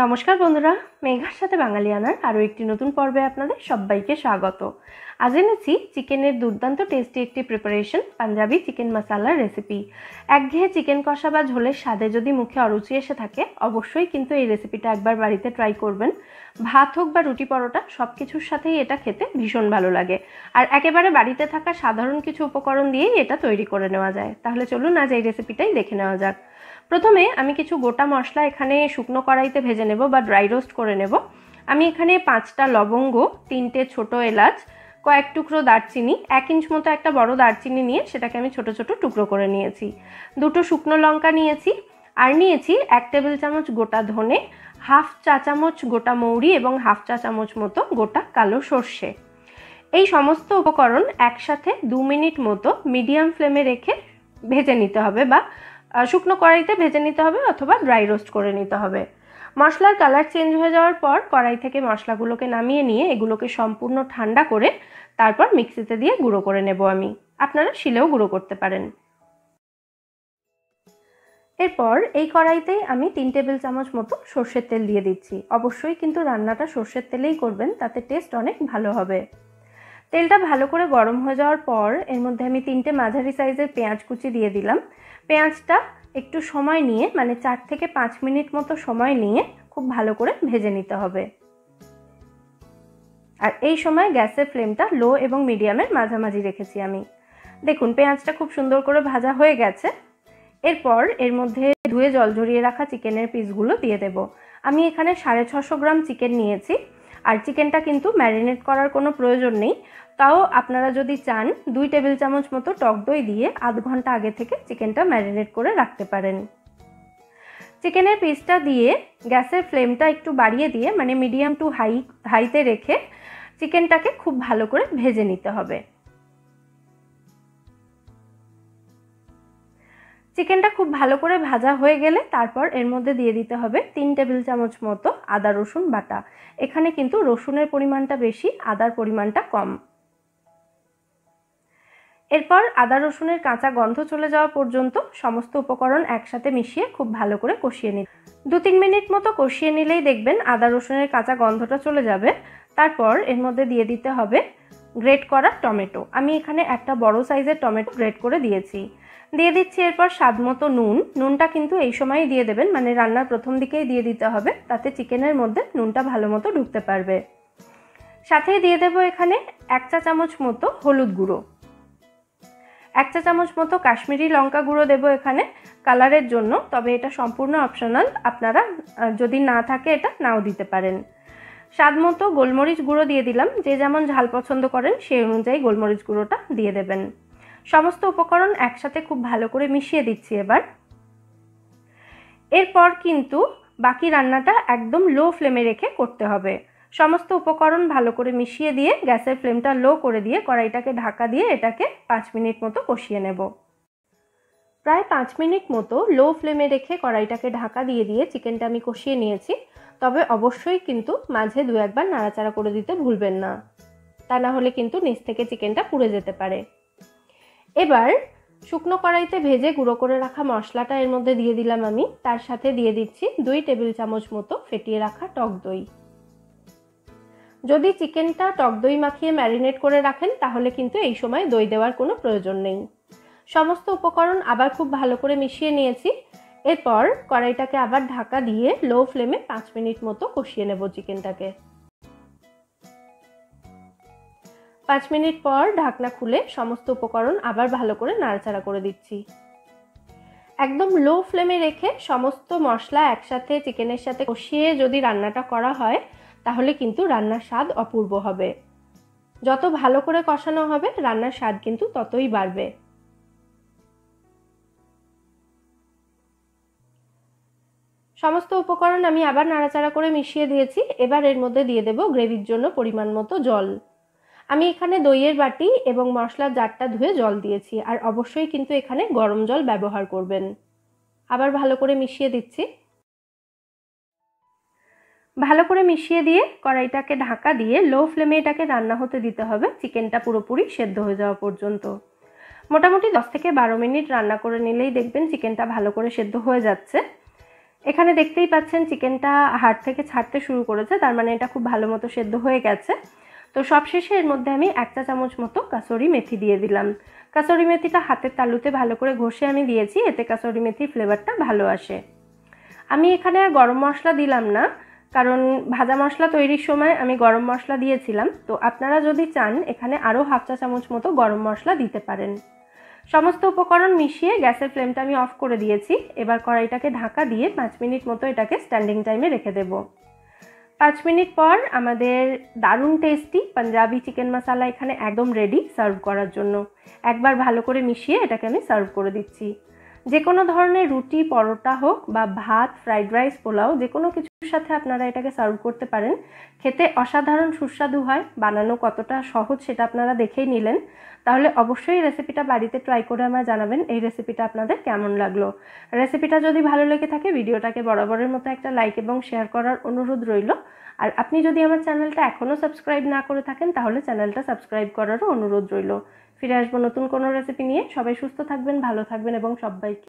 নমস্কার বন্ধুরা, মেঘার সাথে বাঙালিয়ানার আরও একটি নতুন পর্বে আপনাদের সবাইকে স্বাগত। আজ এনেছি চিকেনের দুর্দান্ত টেস্টি একটি প্রিপারেশন, পাঞ্জাবি চিকেন মশালার রেসিপি। একঘেয়ে চিকেন কষা বা ঝোলের স্বাদে যদি মুখে অরুচি এসে থাকে, অবশ্যই কিন্তু এই রেসিপিটা একবার বাড়িতে ট্রাই করবেন। ভাত হোক বা রুটি পরোটা, সব কিছুর সাথেই এটা খেতে ভীষণ ভালো লাগে। আর একেবারে বাড়িতে থাকা সাধারণ কিছু উপকরণ দিয়েই এটা তৈরি করে নেওয়া যায়। তাহলে চলুন আজ এই রেসিপিটাই দেখে নেওয়া যাক। প্রথমে আমি কিছু গোটা মশলা এখানে শুকনো কড়াইতে ভেজে নেব বা ড্রাই রোস্ট করে নেব। আমি এখানে 5টা লবঙ্গ, 3টে ছোট এলাচ, কয়েক টুকরো দারচিনি, 1 ইঞ্চ মতো একটা বড় দারচিনি নিয়ে সেটাকে আমি ছোট ছোট টুকরো করে নিয়েছি। 2টো শুকনো লঙ্কা নিয়েছি, আর নিয়েছি 1 টেবিল চামচ গোটা ধনে, হাফ চা চামচ গোটা মৌরি এবং হাফ চা চামচ মতো গোটা কালো সর্ষে। এই সমস্ত উপকরণ একসাথে 2 মিনিট মতো মিডিয়াম ফ্লেমে রেখে ভেজে নিতে হবে, বা শুকনো কড়াইতে ভেজে নিতে হবে অথবা ড্রাই রোস্ট করে নিতে হবে। মশলার কালার চেঞ্জ হয়ে যাওয়ার পর কড়াই থেকে মশলাগুলোকে নামিয়ে নিয়ে এগুলোকে সম্পূর্ণ ঠান্ডা করে তারপর মিক্সিতে দিয়ে গুঁড়ো করে নেব আমি। আপনারা শিলেও গুঁড়ো করতে পারেন। এরপর এই কড়াইতেই আমি 3 টেবিল চামচ মতো সর্ষের তেল দিয়ে দিচ্ছি। অবশ্যই কিন্তু রান্নাটা সর্ষের তেলেই করবেন, তাতে টেস্ট অনেক ভালো হবে। তেলটা ভালো করে গরম হয়ে যাওয়ার পর এর মধ্যে আমি 3টে মাঝারি সাইজের পেঁয়াজ কুচি দিয়ে দিলাম। পেঁয়াজটা একটু সময় নিয়ে, মানে 4 থেকে 5 মিনিট মতো সময় নিয়ে খুব ভালো করে ভেজে নিতে হবে। আর এই সময় গ্যাসের ফ্লেমটা লো এবং মিডিয়ামের মাঝামাঝি রেখেছি আমি। দেখুন পেঁয়াজটা খুব সুন্দর করে ভাজা হয়ে গেছে। এরপর এর মধ্যে ধুয়ে জল ঝরিয়ে রাখা চিকেনের পিসগুলো দিয়ে দেব। আমি এখানে 650 গ্রাম চিকেন নিয়েছি। আর চিকেনটা কিন্তু ম্যারিনেট করার কোনো প্রয়োজন নেই। তাও আপনারা যদি চান 2 টেবিল চামচ মতো টক দই দিয়ে আধ ঘন্টা আগে থেকে চিকেনটা ম্যারিনেট করে রাখতে পারেন। চিকেনের পিসটা দিয়ে গ্যাসের ফ্লেমটা একটু বাড়িয়ে দিয়ে, মানে মিডিয়াম টু হাইতে রেখে চিকেনটাকে খুব ভালো করে ভেজে নিতে হবে। চিকেনটা খুব ভালো করে ভাজা হয়ে গেলে তারপর এর মধ্যে দিয়ে দিতে হবে 3 টেবিল চামচ মতো আদা রসুন বাটা। এখানে কিন্তু রসুনের পরিমাণটা বেশি, আদার পরিমাণটা কম। এরপর আদা রসুনের কাঁচা গন্ধ চলে যাওয়া পর্যন্ত সমস্ত উপকরণ একসাথে মিশিয়ে খুব ভালো করে কষিয়ে নিন। 2-3 মিনিট মতো কষিয়ে নিলেই দেখবেন আদা রসুনের কাঁচা গন্ধটা চলে যাবে। তারপর এর মধ্যে দিয়ে দিতে হবে গ্রেট করা টমেটো। আমি এখানে একটা বড় সাইজের টমেটো গ্রেট করে দিয়েছি। দিয়ে দিচ্ছি এরপর স্বাদ মতো নুন। নুনটা কিন্তু এই সময়ই দিয়ে দেবেন, মানে রান্নার প্রথম দিকেই দিয়ে দিতে হবে, তাতে চিকেনের মধ্যে নুনটা ভালো মতো ঢুকতে পারবে। সাথেই দিয়ে দেবো এখানে 1 চা চামচ মতো হলুদ গুঁড়ো, 1 চা চামচ মতো কাশ্মীরি লঙ্কা গুঁড়ো দেবো এখানে কালারের জন্য, তবে এটা সম্পূর্ণ অপশনাল, আপনারা যদি না থাকে এটা নাও দিতে পারেন। স্বাদ মতো গোলমরিচ গুঁড়ো দিয়ে দিলাম। যে যেমন ঝাল পছন্দ করেন সেই অনুযায়ী গোলমরিচ গুঁড়োটা দিয়ে দেবেন। সমস্ত উপকরণ একসাথে খুব ভালো করে মিশিয়ে দিচ্ছি এবার। এরপর কিন্তু বাকি রান্নাটা একদম লো ফ্লেমে রেখে করতে হবে। সমস্ত উপকরণ ভালো করে মিশিয়ে দিয়ে গ্যাসের ফ্লেমটা লো করে দিয়ে কড়াইটাকে ঢাকা দিয়ে এটাকে 5 মিনিট মতো কষিয়ে নেব। প্রায় 5 মিনিট মতো লো ফ্লেমে রেখে কড়াইটাকে ঢাকা দিয়ে দিয়ে চিকেনটা আমি কষিয়ে নিয়েছি। তবে অবশ্যই কিন্তু মাঝে 2-1 বার নাড়াচাড়া করে দিতে ভুলবেন না, তা না হলে কিন্তু নিচ থেকে চিকেনটা পুড়ে যেতে পারে। এবার শুকনো কড়াইতে ভেজে গুঁড়ো করে রাখা মশলাটা এর মধ্যে দিয়ে দিলাম আমি। তার সাথে দিয়ে দিচ্ছি 2 টেবিল চামচ মতো ফেটিয়ে রাখা টক দই। যদি চিকেনটা টক দই মাখিয়ে ম্যারিনেট করে রাখেন তাহলে কিন্তু এই সময় দই দেওয়ার কোনো প্রয়োজন নেই। সমস্ত উপকরণ আবার খুব ভালো করে মিশিয়ে নিয়েছি। এরপর কড়াইটাকে আবার ঢাকা দিয়ে লো ফ্লেমে 5 মিনিট মতো কষিয়ে নেব চিকেনটাকে। 5 মিনিট পর ঢাকনা খুলে সমস্ত উপকরণ আবার ভালো করে নাড়াচাড়া করে দিচ্ছি। একদম লো ফ্লেমে রেখে সমস্ত মশলা একসাথে চিকেনের সাথে কষিয়ে যদি রান্নাটা করা হয় তাহলে কিন্তু রান্নার স্বাদ অপূর্ব হবে। যত ভালো করে কষানো হবে রান্নার স্বাদ কিন্তু ততই বাড়বে। সমস্ত উপকরণ আমি আবার নাড়াচাড়া করে মিশিয়ে দিয়েছি। এবার এর মধ্যে দিয়ে দেব গ্রেভির জন্য পরিমাণ মতো জল। আমি এখানে দইয়ের বাটি এবং মশলার জারটা ধুয়ে জল দিয়েছি, আর অবশ্যই কিন্তু এখানে গরম জল ব্যবহার করবেন। আবার ভালো করে মিশিয়ে দিচ্ছি। ভালো করে মিশিয়ে দিয়ে কড়াইটাকে ঢাকা দিয়ে লো ফ্লেমে এটাকে রান্না হতে দিতে হবে চিকেনটা পুরোপুরি সেদ্ধ হয়ে যাওয়া পর্যন্ত। মোটামুটি 10 থেকে 12 মিনিট রান্না করে নিলেই দেখবেন চিকেনটা ভালো করে সেদ্ধ হয়ে যাচ্ছে। এখানে দেখতেই পাচ্ছেন চিকেনটা হাড় থেকে ছাড়তে শুরু করেছে, তার মানে এটা খুব ভালো মতো সেদ্ধ হয়ে গেছে। তো সবশেষে এর মধ্যে আমি 1 চা চামচ মতো কাসুরি মেথি দিয়ে দিলাম। কাসুরি মেথিটা হাতের তালুতে ভালো করে ঘষে আমি দিয়েছি, এতে কাসুরি মেথির ফ্লেভারটা ভালো আসে। আমি এখানে আর গরম মশলা দিলাম না, কারণ ভাজা মশলা তৈরির সময় আমি গরম মশলা দিয়েছিলাম। তো আপনারা যদি চান এখানে আরও 1/2 চা চামচ মতো গরম মশলা দিতে পারেন। সমস্ত উপকরণ মিশিয়ে গ্যাসের ফ্লেমটা আমি অফ করে দিয়েছি। এবার কড়াইটাকে ঢাকা দিয়ে 5 মিনিট মতো এটাকে স্ট্যান্ডিং টাইমে রেখে দেব। 5 মিনিট পর আমাদের দারুণ টেস্টি পাঞ্জাবি চিকেন মশলা এখানে একদম রেডি সার্ভ করার জন্য। একবার ভালো করে মিশিয়ে এটাকে আমি সার্ভ করে দিচ্ছি। যে কোনো ধরনের রুটি, পরোটা হোক বা ভাত, ফ্রাইড রাইস, পোলাও, যে কোনো কিছুর সাথে আপনারা এটাকে সার্ভ করতে পারেন। খেতে অসাধারণ সুস্বাদু হয়। বানানো কতটা সহজ সেটা আপনারা দেখেই নিলেন। তাহলে অবশ্যই রেসিপিটা বাড়িতে ট্রাই করে আমায় জানাবেন এই রেসিপিটা আপনাদের কেমন লাগলো। রেসিপিটা যদি ভালো লেগে থাকে ভিডিওটাকে বরাবরের মতো একটা লাইক এবং শেয়ার করার অনুরোধ রইল। আর আপনি যদি আমার চ্যানেলটা এখনও সাবস্ক্রাইব না করে থাকেন তাহলে চ্যানেলটা সাবস্ক্রাইব করারও অনুরোধ রইল। ফিরে আসবো নতুন কোনো রেসিপি নিয়ে। সবাই সুস্থ থাকবেন, ভালো থাকবেন এবং সবাইকে